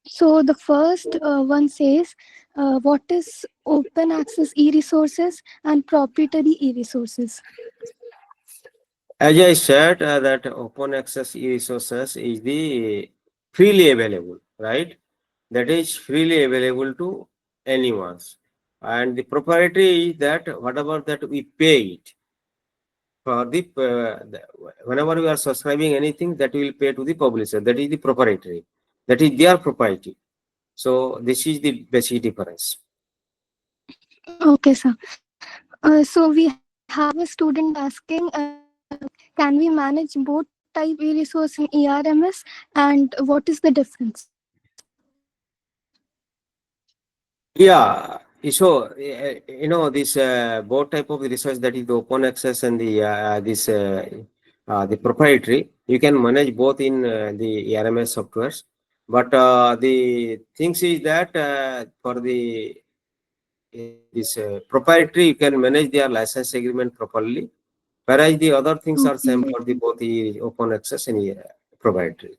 So the first one says, what is open access e-resources and proprietary e-resources? As I said, that open access e-resources is the freely available, right? That is freely available to anyone. And the proprietary is that whatever that we pay it for whenever we are subscribing anything that will pay to the publisher. That is the proprietary. That is their propriety. So this is the basic difference. Okay, sir. So we have a student asking, can we manage both type e-resource in ERMS, and what is the difference? Yeah, so this both type of research, that is the open access and the proprietary. You can manage both in the ERMS softwares, but the things is that for the this proprietary, you can manage their license agreement properly, whereas the other things are same Okay. for the both the open access and proprietary.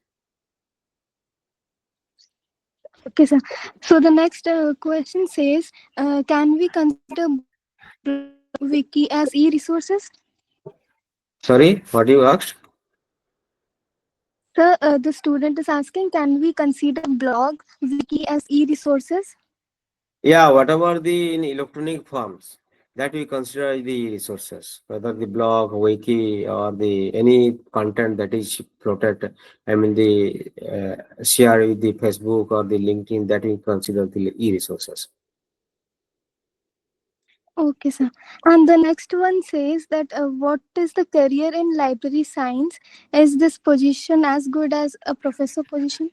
Okay, sir. So the next question says, can we consider blog, wiki as e-resources? Sorry, what you asked? Sir, the student is asking, can we consider blog, wiki as e-resources? Yeah, whatever the in electronic forms that we consider the resources, whether the blog, wiki, or the any content that is floated, I mean the share with the Facebook or the LinkedIn, that we consider the e-resources. Okay, sir. And the next one says that what is the career in library science? Is this position as good as a professor position?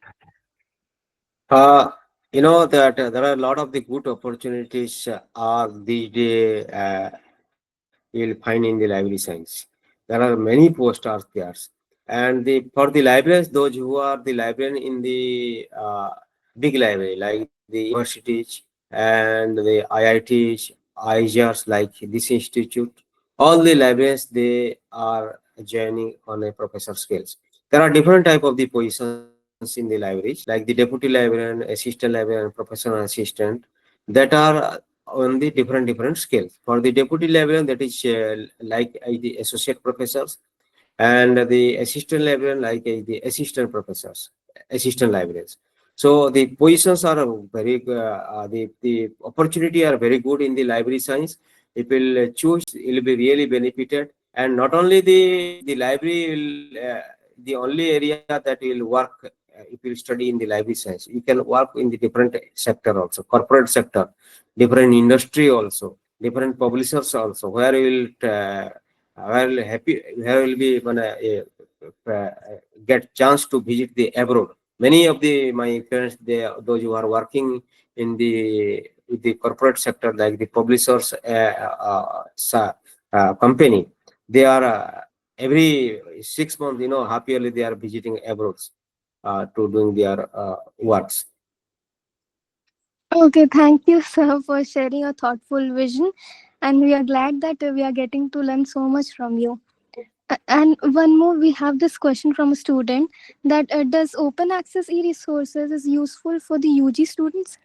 Uh, that there are a lot of the good opportunities are these days you'll find in the library science. There are many posts are there, and for the librarians, those who are the librarian in the big library like the universities and the IITs, IISERs like this institute, all the librarians they are joining on a professor scales. There are different type of the positions in the libraries, like the deputy librarian, assistant librarian, professional assistant, that are on the different scales. For the deputy librarian, that is like the associate professors, and the assistant librarian like the assistant professors, assistant librarians. So the positions are very the opportunity are very good in the library science. If will choose, it will be really benefited, and not only the library will the only area that will work. If you study in the library science, you can work in the different sector also, corporate sector, different industry also, different publishers also, where you will where will be gonna get chance to visit the abroad. Many of the my friends, they those who are working in the with the corporate sector like the publishers company, they are every 6 months, half yearly they are visiting abroad to doing their works. Okay, thank you, sir, for sharing a thoughtful vision. And we are glad that we are getting to learn so much from you. And one more, we have this question from a student that does open access e-resources is useful for the UG students?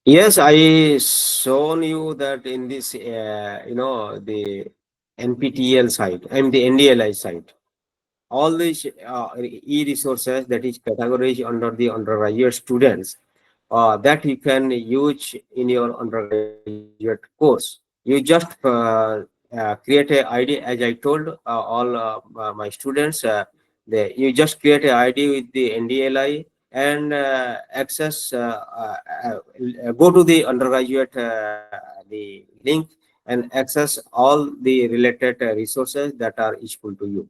Yes, I shown you that in this, the NPTEL site and the NDLI site. All these e-resources that is categorized under the undergraduate students that you can use in your undergraduate course. You just create a ID, as I told all my students. You just create a ID with the NDLI and access. Go to the undergraduate the link and access all the related resources that are useful to you.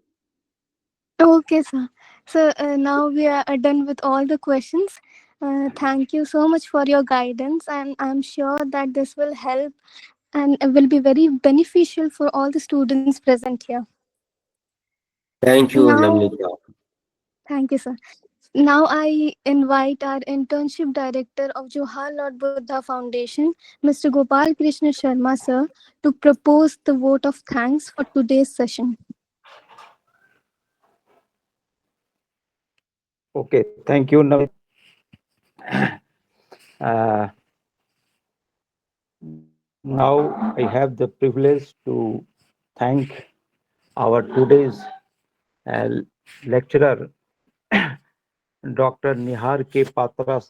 Okay, sir. So now we are done with all the questions. Thank you so much for your guidance, and I'm sure that this will help and will be very beneficial for all the students present here. Thank you, Now, Namnita. thank you, sir. Now I invite our internship director of Johar Lord Buddha Foundation, Mr. Gopal Krishna Sharma, sir, to propose the vote of thanks for today's session. Okay, thank you, Navneet. Uh, Now I have the privilege to thank our today's uh, lecturer, Dr. Nihar K. Patra,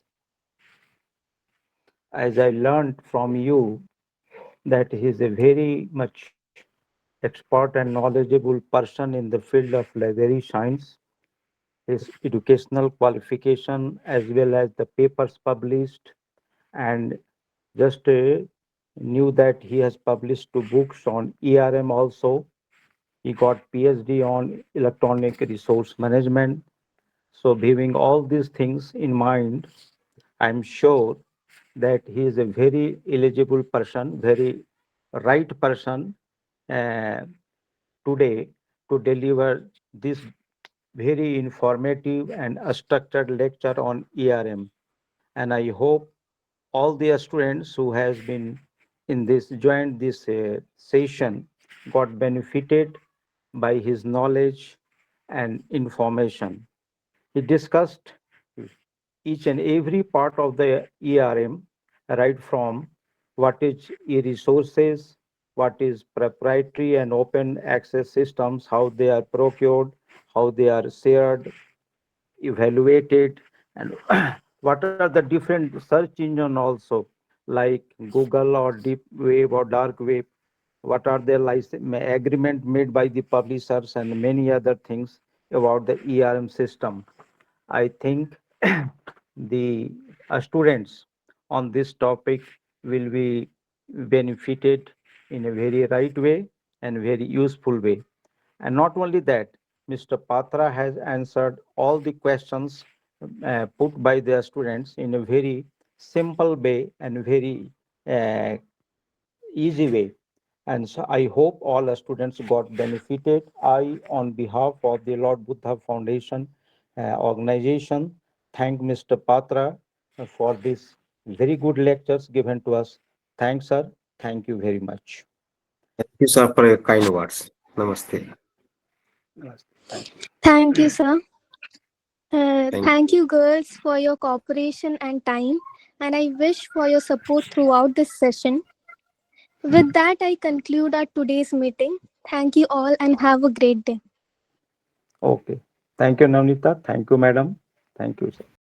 as I learned from you that he is a very much expert and knowledgeable person in the field of library science. His educational qualification as well as the papers published, and just knew that he has published two books on ERM also. He got PhD on electronic resource management. So, having all these things in mind, I'm sure that he is a very eligible person, very right person uh, today to deliver this very informative and structured lecture on ERM. And I hope all the students who has been in this joined this session got benefited by his knowledge and information. He discussed each and every part of the ERM, right from what is e-resources, what is proprietary and open access systems, how they are procured, how they are shared, evaluated, and what are the different search engine also, like Google or deep web or dark web, what are the license agreement made by the publishers, and many other things about the ERM system. I think the students on this topic will be benefited in a very right way and very useful way. And not only that, Mr. Patra has answered all the questions put by the students in a very simple way and very uh, easy way. And so I hope all students got benefited. I, on behalf of the Lord Buddha Foundation organization, thank Mr. Patra for this very good lectures given to us. Thanks, sir. Thank you very much. Thank you, sir, for your kind words. Namaste. Yes, thank you. Thank you, sir. Thank Thank you, girls, for your cooperation and time. And I wish for your support throughout this session. With that, I conclude our today's meeting. Thank you all and have a great day. Okay. Thank you, Navnita. Thank you, madam. Thank you, sir.